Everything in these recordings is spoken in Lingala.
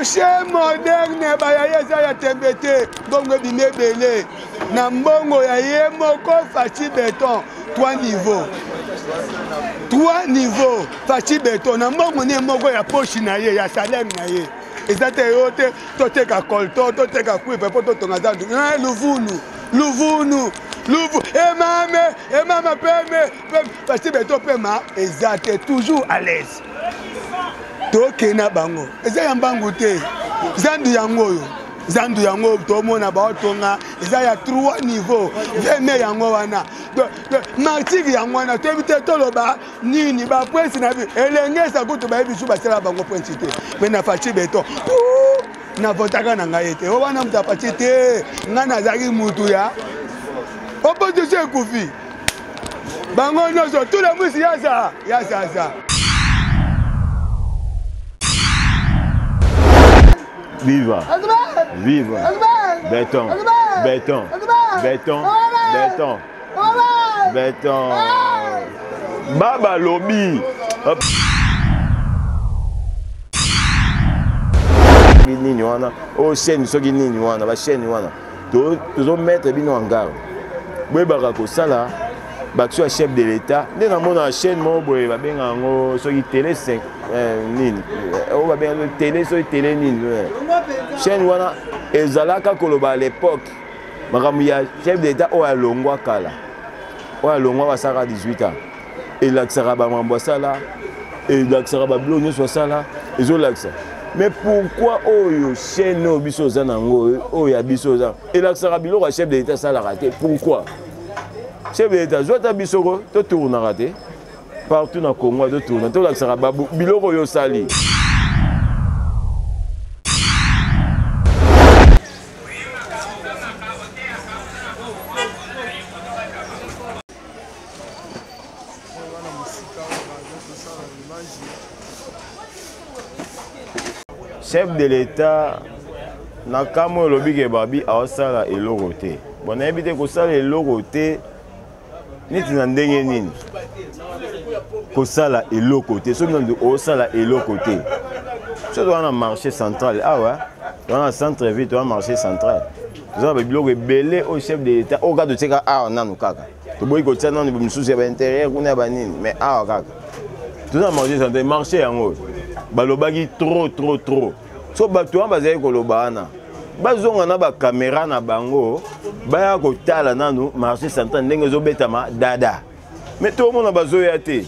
clocher moderne bayayeza ya tembete bongo bimebele na mbongo ya ye moko Fachi Béton 3 niveaux. 3 niveaux Fachi Béton na mbongo ne moko ya poche na ye ya salaire na ye. Ezate yote toteka kolto toteka kuipe poto tonga zandu. Luvunu emama peme Fachi Béton pema ezate toujours à l'aise. Toke na bango eza ya mbangu te zandu yango tomona baotonga eza ya 3 niveaux veme yango wana martiki yango wana tobite toloba nini ba prince na bi elengesa kutu ba bisu basela bango prince te mais na Fachi Béton na votaka na ngai te o wana muta Fachi te ngana zaki mutu ya opposition kufi bango nyoso tout le monde yasa Viva! Viva! Béton! Béton! Béton! Béton! Béton! Baba lobby! Nini wana? Oh chaîne soki nini wana? Ba chaîne wana. Tozo mettre bino en garde. Boye baka ko sala. Bakso chef de l'État. Nde na mona chaîne mo boye ba benga ngo soki télé 5 nini. O ba benga télé soki télé nini. Chaîne wana ezalaka koloba à l'époque makambo ya chef d'État oyo alongwa kala oyo alongwa basaka 18 ans elakisaka bamambo asala elakisaka babilo nyonso asala ezolakisa mais pourquoi oyo chaîne oyo biso oza nango oyo ya biso oza elakisaka biloko ya chef d'État asalaka te pourquoi chef d'État zwata bisoko totournaka te partout na Congo totourna tolakisaka biloko oyo osali. Chef de l'État na kamo lobi ke babi awasala eloko te. Bon na ebite ko sala eloko te niti na ndenge nini. Ko sala eloko te. So nando o sala eloko te. So doit na marché central. Ah ouais. Dans le centre ville, dans le marché central. Nous avons biloko ebele au chef de l'État. Au cas de teka ah nanu kaka. To boy ko tsana ni bimsusu ya intérieur kuna ba nini. Mais ah kaka. Tout na marché central, marché yango. Balobaki trop. So bato wana bazali koloba wana bazonga na ba caméra na bango baya kotala nanu marché central ndenge ezobetama dada mais tout le monde bazoya te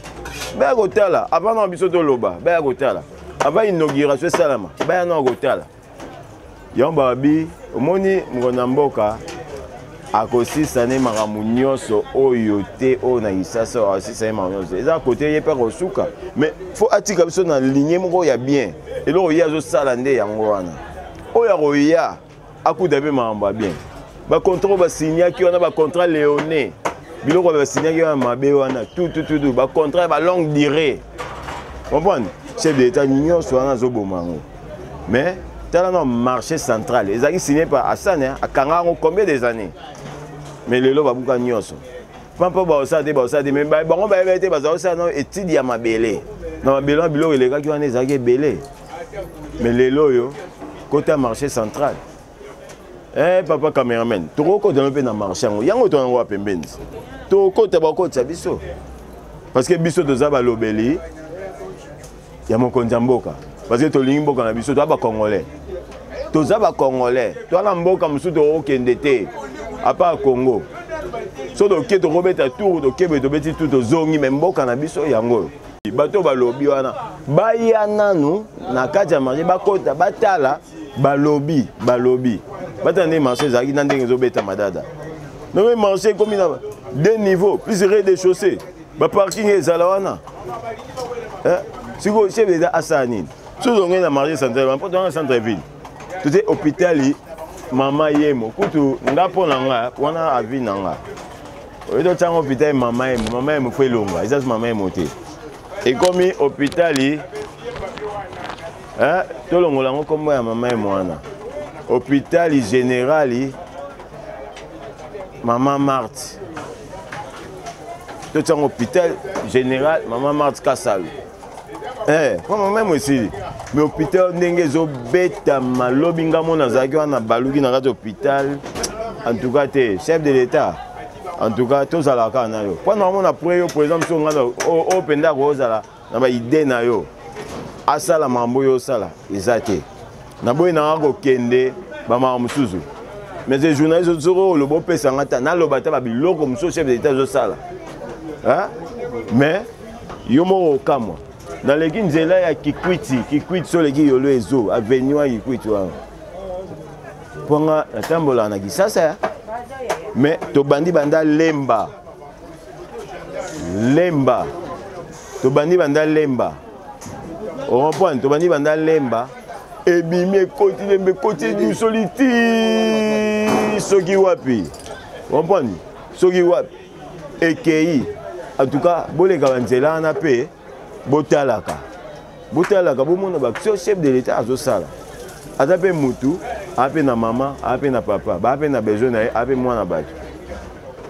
baya kotala avant na biso toloba baya kotala avant inauguration salama baya na kotala yamba bi omoni mngona mboka akosisa ne makambo nyonso oyo te oyo na isasa asisa makambo nyonso eza kote ye pe kosuka mais faut atika biso na ligne moko ya bien eloko ye azosala nde yango wana oyo akoya akuta mpe makambo ya bien bacontrat basignaki wana bacontrat léoné biloko basignaki wana mabe wana tout bacontrat ba longue durée comprendre chef de l'État nyonso wana azoboma yango mais tala na marché central ezalaki signé par Assane akanga yango combien des années mais lelo babuka nyonso pampa baosala te mais bango bayeba te bazosala na étude ya mabele na mabele biloko elekaki wana ezalaki ebele mais lelo oyo côté marché central papa cameraman tokokota mpe na marché yango tona ngo pembeni tokota bakota biso parce que biso toza balobeli ya mokonzi ya mboka parce que tolingi mboka na biso toza bakongolais toza bakongolais toala mboka mosusu tokokende te apa Congo so toke tokobeta tour tokebe tobeti tout tozongi me mboka na biso yango bato balobi wana baya nanu na kati ya marché bakota batala balobi batande marché ezalaki na ndenge ezobeta madada nome marché ekomi na 2 niveaux plus rez-de-chaussée baparking ezala wana sikoyo chef d'État asala nini so zonge na marché central mpo tona centre ville tote hôpitali mama yemo kutu nga mpo na nga wana avi na nga oyo totianga hôpital mama yemo fo elongwa ezasi mama yemo te ekomi hôpitali tolongola yango kombo ya mama yemo wana hôpitali générali mama Marthe totianga hôpital général mama Marthe Kasalu même aussi. Mais l'hôpital, ils ont bêta malobi ngamo nazaki wana baluki na kati hôpital. En tout cas, chef de l'État. En tout cas, tous à la canne. Pendant mon après, par exemple, si on a au penda rosala, na ba idée na yo. Asala mambo yo sala, ezate. Na boy na ngo kende ba ma musuzu. Mais les journalistes zoro le beau pesa ngata na lo bata ba biloko muso chef de l'État zo sala. Hein? Mais yo mo kamwa. Dans les nzela ya Kikwiti sur les yolo ezo avenue ya Kikwiti wa. Ponga atambola na kisasa. Mais to bandi banda lemba. To bandi banda lemba. On reprend to bandi banda lemba. Et bimé côté du soliti soki wapi. On reprend soki wapi. Ekei. En tout cas, bolega banzela na pe botalaka bomona ba chef de l'État azosala azape mutu ape na maman ape na papa ba ape na besoin na ape mwana bato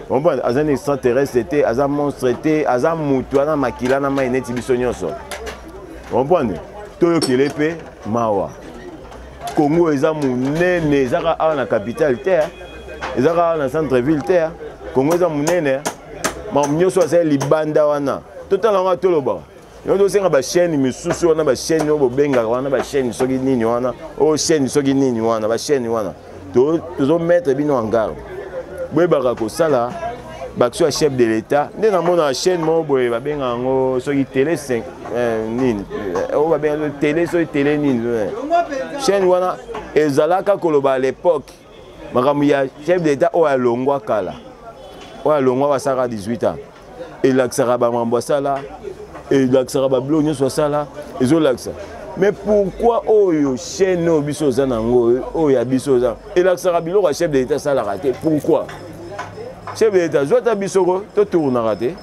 on va azan extraterrestre était azan monstre était azan mutu ana makila na mai neti biso nyonso on prend toyo kilepe mawa Congo eza munene ezaka na capitale terre ezaka na centre ville terre Congo eza munene ma nyonso asa libanda wana total nga toloba. Nous avons des chaînes, mais sous on a des chaînes, on a des chaînes, soki nini wana, oh chaîne soki nini wana, des chaînes wana. Tous les mettre bino en garde. Boy barako sala, bakso chef de l'État. Nous avons une chaîne, moi boy ba benga ngo soki télé 5 nini. On va benga télé soki télé nini. Chaîne wana ezalaka koloba à l'époque. Makamuya chef de l'État o alongwa kala. O alongwa basaka 18 ans. Et l'axara ba mambo sala. Et l'accès bablo n'y soit ça là ils ont l'accès mais pourquoi oyo chaîne no biso za nango oyo biso za et l'accès bablo ka chef de l'État ça la raté pourquoi chef de l'État soit biso to tourne raté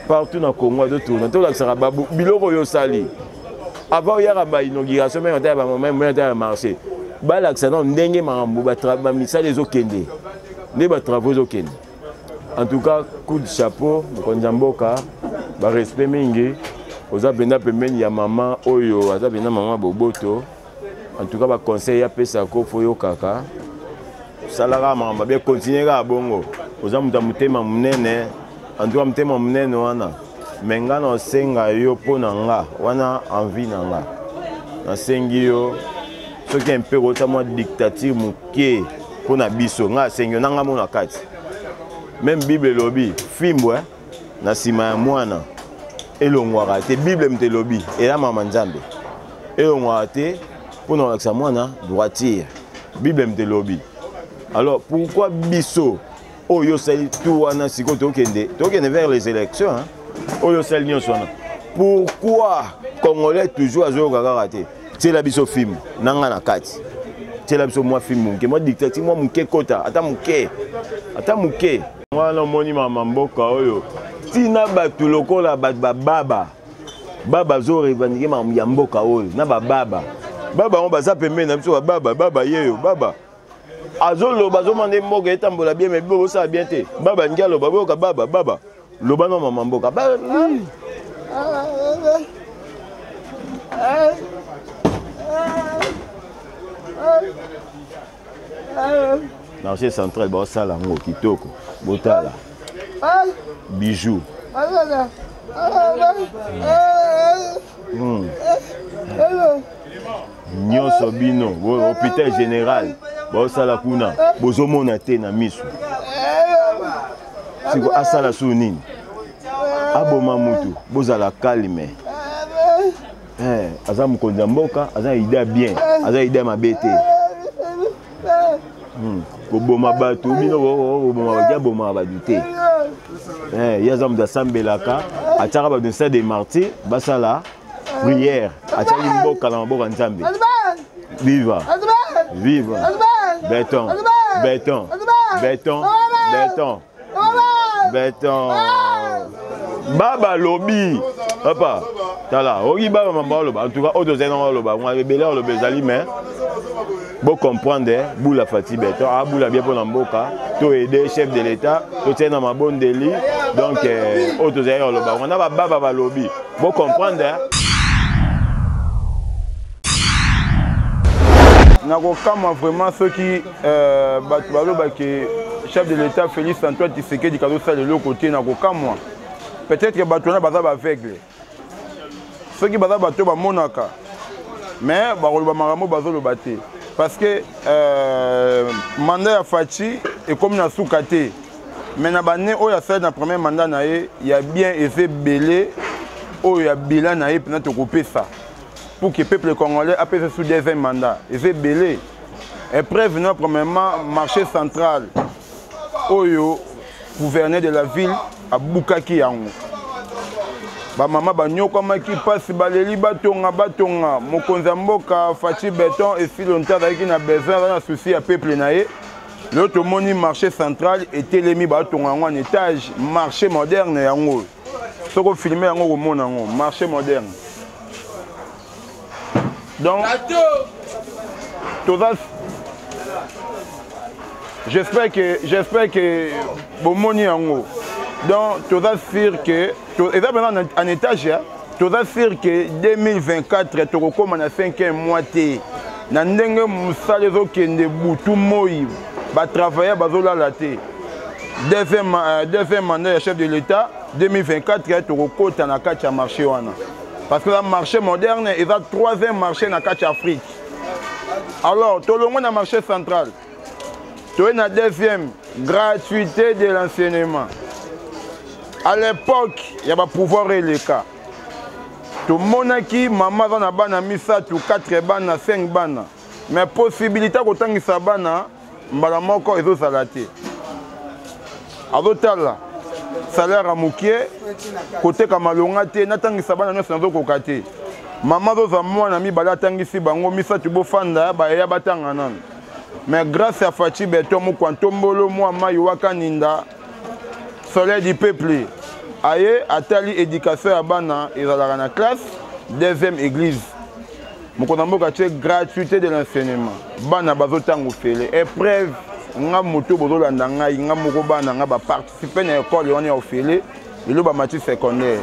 partout dans Congo to tourne to l'accès bablo biloko yo sali avant il y a ba inauguration mais on a même marché ba l'accès non ndenge mambo ba travail misala les okende les ba travaux okende en tout cas coup de chapeau konjamboka ba respect mingi oza benda pembeni ya maman oyo aza benda maman boboto en tout cas ba conseil ya pesa ko foyo kaka salaka mamba bien continuer ka bongo oza mutema munene en tout cas mutema munene wana menga na senga yo pona nga wana envie na nga na sengi yo soki un peu rota moi dictature muke pona biso nga sengi nanga mona kati même bible lobby fimbo na sima ya mwana elongwaka te bible mte lobby ela mama nzambe elongwaka te mpona kolakisa mwana droitier bible mte lobby alors pourquoi biso oyo osali tout wana sikoyo tokende vers les élections oyo osali nyonso wana pourquoi congolais toujours azoyoka kaka te tiela biso filme nanga na kati tiela biso mwa filme moke mwa dictature mwa moke kota ata moke wana omoni mama mboka oyo tina bato lokola bato baba zo revendiquer mamu ya mboka oyo na baba ngo baza pembeni na biso baba yeyo baba azoloba azomande mboka etambola bien mais bibo osala bien te baba ngi aloba boyoka baba loba no mama mboka marché central baosala yango kitoko botala bijou nyonso bino hôpital général baosala kuna bozomona te na miso siko asala su nini aboma mutu bozala calme aza mokonzi ya mboka aza idea bien aza idea mabe te koboma bato bino koboma badia boma badu te ye aza moto asambelaka atiaka bato nsa de martyr basala prière atiaki mboka na maboko ya nzambe viva béton baba lobi papa tala oki baba mamba loba en tout cas auto zena loba moi rebelle loba ezali mais bon comprendre boula fati béton a boula bien pour mboka to aider chef de l'état to tena mabondeli donc auto zena loba on a baba lobi bon comprendre nakokama vraiment soki bato balobaki chef de l'état Félix Antoine Tshisekedi kazosala eloko te nakokamwa peut-être que bato wana baza baaveugle soki baza bato bamonaka mais bakoloba makambo bazoloba te parce que mandat ya Faci ekomi na suka te mais na bane oyo asali na premier mandat na ye ya bien eze belé oyo ya bilan na ye mpena tokopesa pour que le peuple congolais appelle sous deuxième mandat. Et c'est belé. Et prévenant premièrement marché central. Oyo, gouverneur de la ville à Bukaki Yango. Ba mama ba nyoko maki passe baleli batonga mokonza mboka Faci béton et si longtemps avec na besoin na souci à peuple naé. L'autre moni marché central était l'émi batonga en étage marché moderne yango. Soko filmer yango ko mona yango marché moderne. Donc, j'espère que bon moni yango. Donc, tu vas dire que en étage, tu vas dire que 2024 tu recommande à 5e moitié. Na ndenge musale zo kende butu moi ba travailler bazola laté. Deuxième mandat chef de l'État 2024 tu recommande na kati ya marché wana. Parce que le marché moderne est le troisième marché dans l'Afrique. Alors, tout le monde dans le marché central. Tout le deuxième, gratuité de l'enseignement. À l'époque, il y a pouvoir et les cas. Tout le monde qui, maman, a mis ça, 4 bannes, 5 bannes. Mais possibilité qu'autant que ça banne, malamoko et autres salatés. À l'hôtel, salaire à Moukier, côté Kamalonga, Natangi Sabana, nous sommes au côté. Maman, nous avons un ami, Balatangi Sibango, Missa Tubofanda, Baya Batanganan. Mais grâce à Faci Béton, Moukantombolo, moi, Mayuaka Ninda, soleil du peuple, Aye, Atali, éducation à Bana, et dans la classe, deuxième église. Moukonambo Kaché, gratuité de l'enseignement. Bana Bazotango Fele, épreuve. Nga moto bozolanda ngai nga moko bana nga ba participer na école wana ofele ilo ba mati secondaire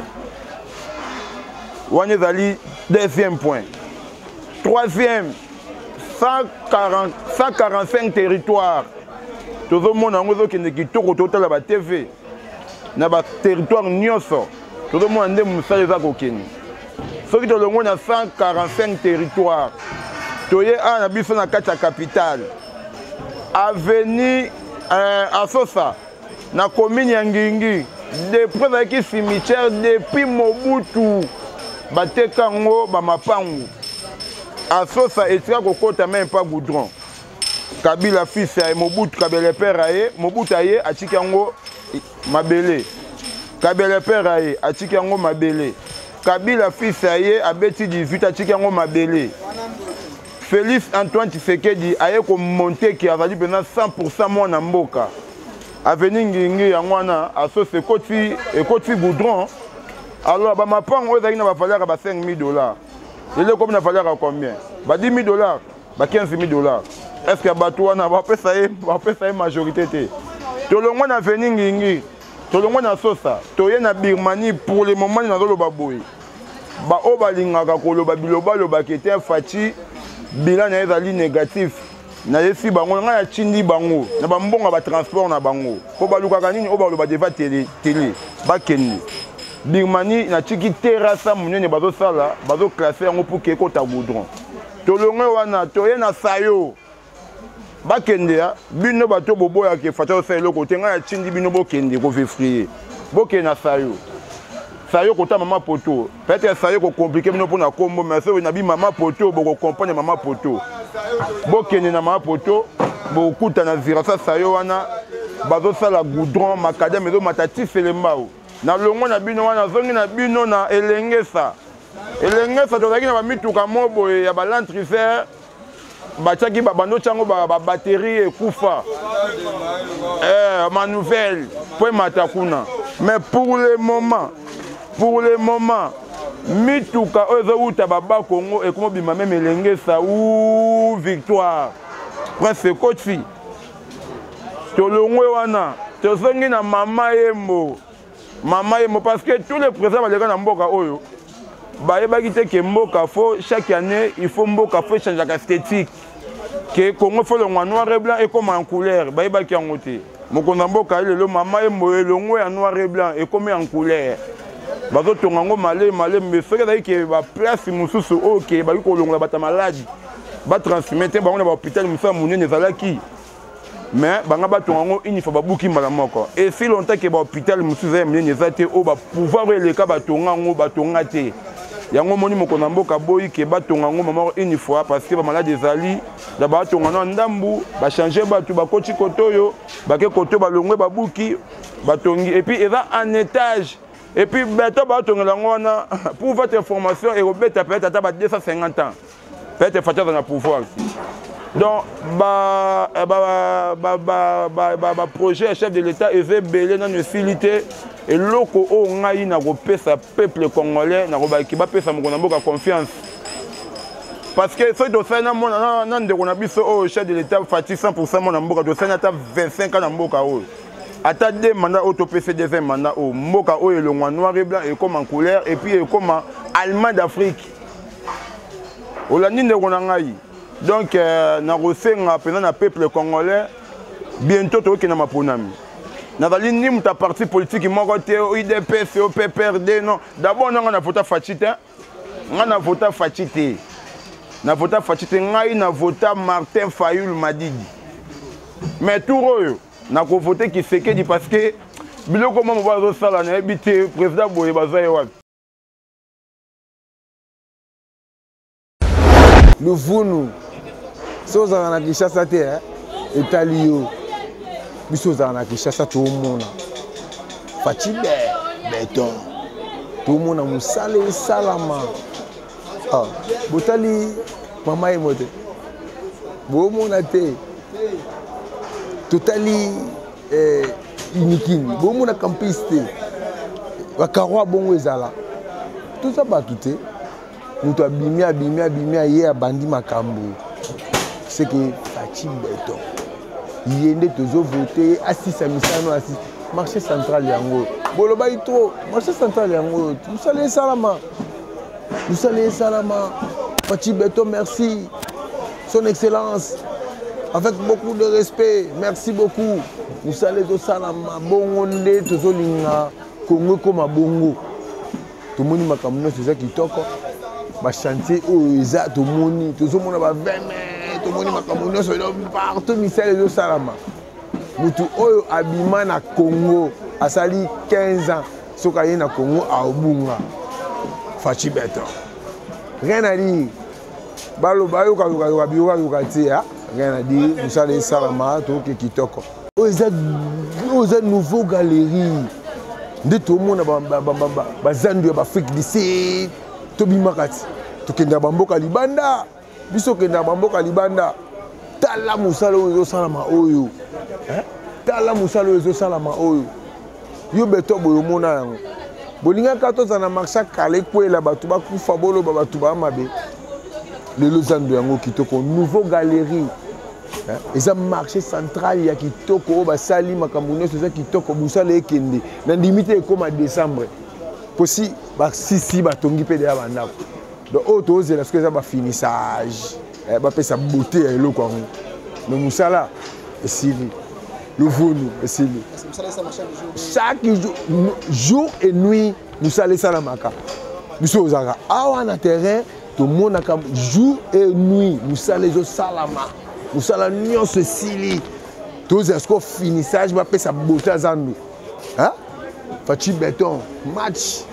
wana zali deuxième point troisième 145 territoires tozo mona ngo zokende kitoko totala ba TV na ba territoire nyonso tozo mona nde musale za kokeni soki tolongo na 145 territoires toye ana biso na kati ya capitale avenue à Sosa, na commune Yangingi, depuis avec cimetière depuis Mobutu, Batekango, Bamapangu. À Sosa, et tu as kokota même pas goudron. Kabila fils et Mobutu, Kabila père aye, Mobutu aye, a Chikango Mabele. Kabila père aye, a Chikango Mabele. Kabila fils aye, a Beti 18, a Chikango Mabele. Félix Antoine Tshisekedi a monté qui a valu 100% mon mboka. Avenue Ngingi Yangwana a sauce et côté goudron. Alors, ma pan, on va falloir $5 000. Il est comme il va falloir combien? $10 000, $15 000. Est-ce que Batouana va faire ça majorité? Tout le monde a venu Ngingi, tout le monde a sauce. Tout le monde a Birmanie pour le moment, il y a le baboui. Ba obalinga koloba biloba loba kete Faci bilan na ezali négatif na yesi bango nga ya chindi bango na bambonga ba transport na bango ko baluka kanini oba loba deva télé bakeni Birmanie na chiki terasa munene bazo sala bazo classer yango pour ke kota goudron to longo wana to ye na sayo bakende ya bino bato boboya ke fata sa eloko te nga ya chindi bino bokende ko février bokende na sayo Sayo kota maman poto. Peut-être sayo ko compliqué mais pour na kombo mais ça na bi maman poto boko comprendre maman poto. Bokene na maman poto bokuta na zira sa sayo wana bazo sala goudron makadam ezo matati felembao. Na longo na bino wana zongi na bino na elengesa. Elengesa to zaki na ba mituka mobo ya ba lantrifer bachaki ba bando chango ba batterie ekufa. Ma nouvelle point matakuna. Mais pour le moment, mituka ozo uta baba Congo et comme bima même elengesa ou victoire. Prince Kotfi. Tolongwe wana, tozongi na mama yembo parce que tous les présidents baleka na mboka oyo. Ba yebaki te ke mboka faut chaque année il faut mboka faut changer la esthétique. que Congo faut le noir et blanc et comme en couleur bayeba ki en côté mokonza mboka lelo mama e moelongo ya noir et blanc et comme en couleur bazo tongango malé mais ce que que ba place mususu OK ba ko longola bata malade ba transmettre ba on ba hôpital musa munene zalaki mais banga ba tongango il faut ba buki mala moko et si longtemps que ba hôpital mususu munene zate o ba pouvoir le ka ba tongango ba tongate yango moni mokonza mboka boyi ke ba tongango mama une fois parce que ba malade ezali da ba tongana ndambu ba changer ba tu ba koti kotoyo ba ke koto ba longwe ba buki ba tongi et puis eza en étage. Et puis, pour votre information, et peut-être à 250 ans. Peut-être que vous avez pouvoir. Donc, le projet chef de l'État est belé dans une facilité. Et loko o ngai na kopesa peuple congolais na robaki ba pesa mokonamboka confiance. Parce que ce dossier na mona na ndeko na biso au chef de l'État fati 100% mona mboka dossier na ta 25 ans na mboka o. Ata deux mandats auto PC deuxième mandat au mboka o et le noir et blanc et comme en couleur et puis comme allemand d'Afrique. Olandi ndeko na ngai. Donc na rosenga pendant na peuple congolais bientôt to kina maponami. Nazali ni muta parti politique moko te UDPS au PPRD non. D'abord on a voté Fachite. On a voté Fachite. Na voté Fachite ngai na voté Martin Fayulu Madidi. Mais tout royo na ko voté qui fait que dit parce que biloko mo bazo sala na ebité président boye bazaye wapi. Le Vunu soza na Kinshasa te etalio bisoza na Kinshasa to mona Fachibe beton to mona musale salama botali mama emote bo mona te totali unikini bo mona campiste bakarwa bongo ezala tout ça ba tout mutu abimia ye abandi makambo c'est que Fachibe beton yende tozo voter assisa misano assis marché central yango boloba trop marché central yango musale salama Fachibe beton merci son excellence avec beaucoup de respect merci beaucoup musale to salama bongo nde tozo linga Congo comme bongo tomoni makambo c'est ça kitoko ba chantier o eza tomoni tozomona ba 20 tomoni makambo nyonso partout misale zo salama mutu oyo abima na Congo asali 15 ans soka ye na Congo a obunga Fachibe beton rien à dire baloba yo ka biwa yo ka tia rien à dire musale salama to ke kitoko o eza nouveau galerie nde tomona ba zandu ba Afrique d'ici tobima kati tokenda bamboka libanda biso kenda bamboka libanda tala musala oyo salama oyo tala musala oyo salama oyo yo beto boyo mona yango bolinga kato za na marché kale kwela batu bakufa bolo batu ba mabe lelo zandu yango kitoko nouveau galerie eza marché central ya kitoko basali makambo nyonso eza kitoko busala ekende na limite ekoma décembre posi ba sisi batongi pe ya bandako donc auto c'est parce que ça ba finissage ba pesa beauté ya eloko yango mais musala esili le Vunu esili chaque jour et nuit musala salamaka biso ozaka awa na terrain to monaka jour et nuit musala zo salama musala nyonso esili to zesko finissage ba pesa beauté zandu Fachibe beton match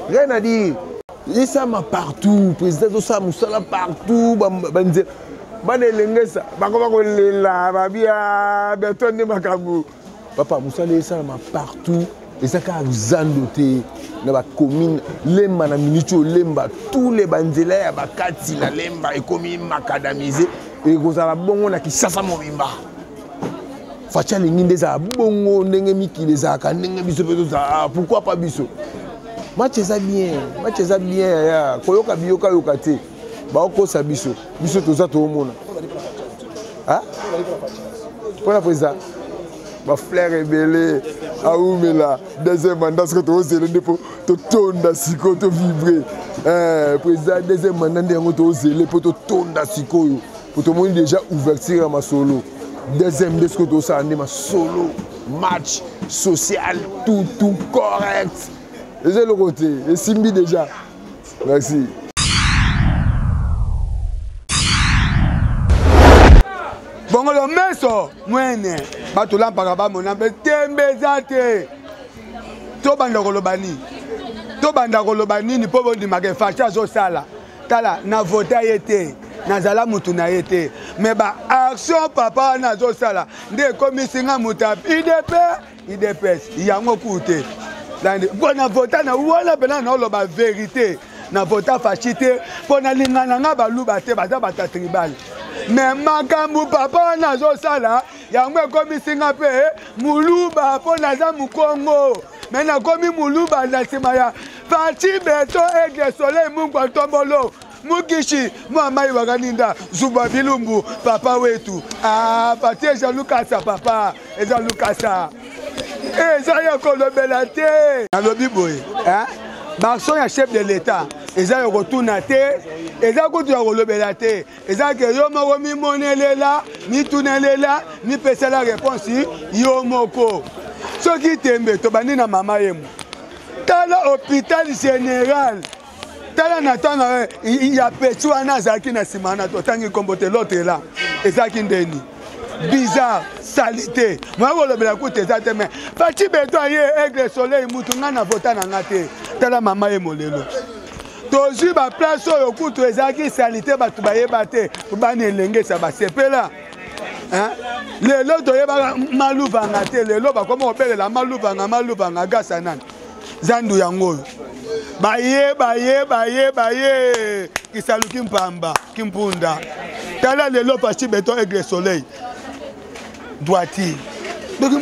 rien à dire il s'ama partout président ça musala partout banze banelengesa bakoma ko lela babia beton de makambo papa musala ça partout et ça ka zandoté na ba commune lemba na minute lemba tous les banzela ya bakati na lemba ekomi makadamiser et kozala bongo na Kinshasa mobimba Facha linginde za bongo ndenge mikile za ka ndenge biso peto za pourquoi pas biso match eza bien ya koyoka biyoka yoka te ba okosa biso toza to mona pour la président ba frère ebele aumela deuxième mandat ce que to zele depo to tonda siko to vibrer président deuxième mandat ndengo to zele po to tonda siko yo pour tout le monde déjà ouverture à ma solo. Deuxième de ce que tout ça ma solo, match, social, tout correct. Et j'ai le côté, et Simbi déjà. Merci. Bon, le meso, moi, bato là par rapport à mon âme, tembezate. Tobanda kolobani. Tobanda kolobani ni pobo di mage facha zo sala. Tala na vota yete. Na zala mutu na yete. Mais ba action papa na zo sala. Nde komisinga muta IDPS. Yango kute. Bon na vota na wala bena na loba vérité. Na vota fachite po na lingana nga baluba te baza bata tribal. Mais makambu papa na zo sala yango komisinga pe muluba po na za mukongo. Mais na komi muluba na simaya Fachi Beto Aigle Soleil Mungwa Tombolo Mugishi Muamai Waganinda Zuba Bilumbu Papa Wetu Pati Eja Lukasa papa Eja Lukasa Eja Yoko Lobelate Nalobi boy Bakson ya chef de l'État Eja Yoko Tunate Eja Kutu Yoko Lobelate Eja ke Yomo Mi Monelela Mi Tunelela Mi pese la réponse Yomoko Soki tembe tobani na mama yemu. Tala hôpital général. Tala natana il y a petua na zaki na simana to tangi kombote l'autre là. Ezaki ndeni. Bizarre, salité. Moi ko lobela ku tezate mais Fachi Beto ye Aigle Soleil mutu ngana vota na ngate. Tala mama yemu lelo. Tozu ba place oyo kutu ezaki salité batu bayeba te. Bani elenge sa ba sepela. Lelo toyeba maluvanga te lelo bakoma obelela maluvanga gasa nani zandu yango baye kisaluki mpamba kimpunda tala lelo Fachi Beto Aigle Soleil droiti donc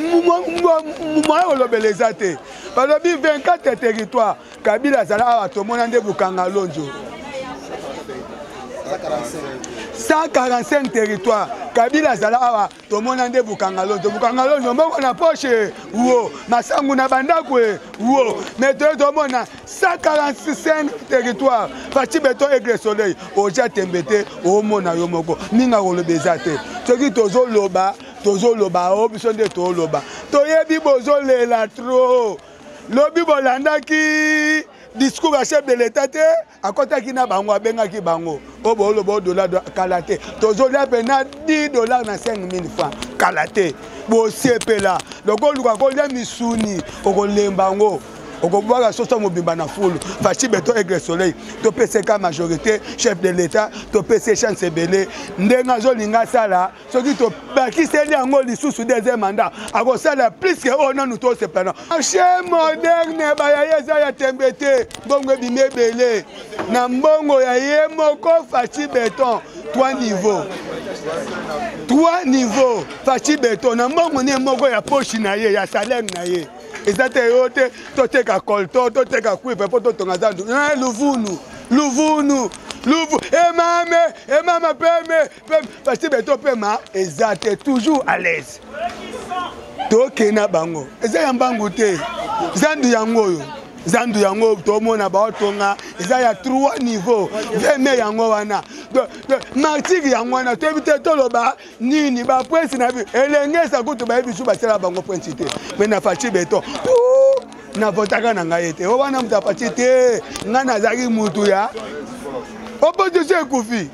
moi olobeleza te balobi 24 territoires Kabila zala awa tomona nde bukanga lonjo 145 territoires Kabila zala awa tomona nde Bukangalonjo mbongo na poche wo masangu na bandakwe wo mais tomona 145 territoires Fachi Beto Aigle Soleil oja tembete omona yo moko ninga kolobeza te soki tozoloba o biso nde toloba toyebi bozolela trop lobi bolandaki discours à chef de l'État à côté qui n'a pas bengaki bango obo lobo dollar kalate tozolia pena $10 na 5,000 francs kalate bo sepela donc oluka ko lia misuni okolembango okobwaka soso mobimba na fulu Fachi Beto Aigle Soleil to PCK majorité chef de l'État to PC chance belé ndenga zolinga sala soki to bakiseli yango lisusu deuxième mandat akosala plus que ona nous to sepana marché moderne bayayeza ya tembete bongo bimebele na mbongo ya yemoko Fachi Beto 3 niveaux Fachi Beto na mbongo ne moko ya poche na ye ya salaire na ye ezate yote toteka kolto toteka kuipe po totonga zandu luvunu emama peme Fachi Beto pema ezate toujours à l'aise tokena bango eza ya mbangu te zandu yango tomona baotonga eza ya 3 niveaux veme yango wana martiri yango wana toyebi toloba nini bapresi na bi elengesa kutu bayebi su basala bango prince te mais na Fachi Beto na votaka na ngai te o wana mutu Fachi te ngai nazali mutu ya opposition ekufi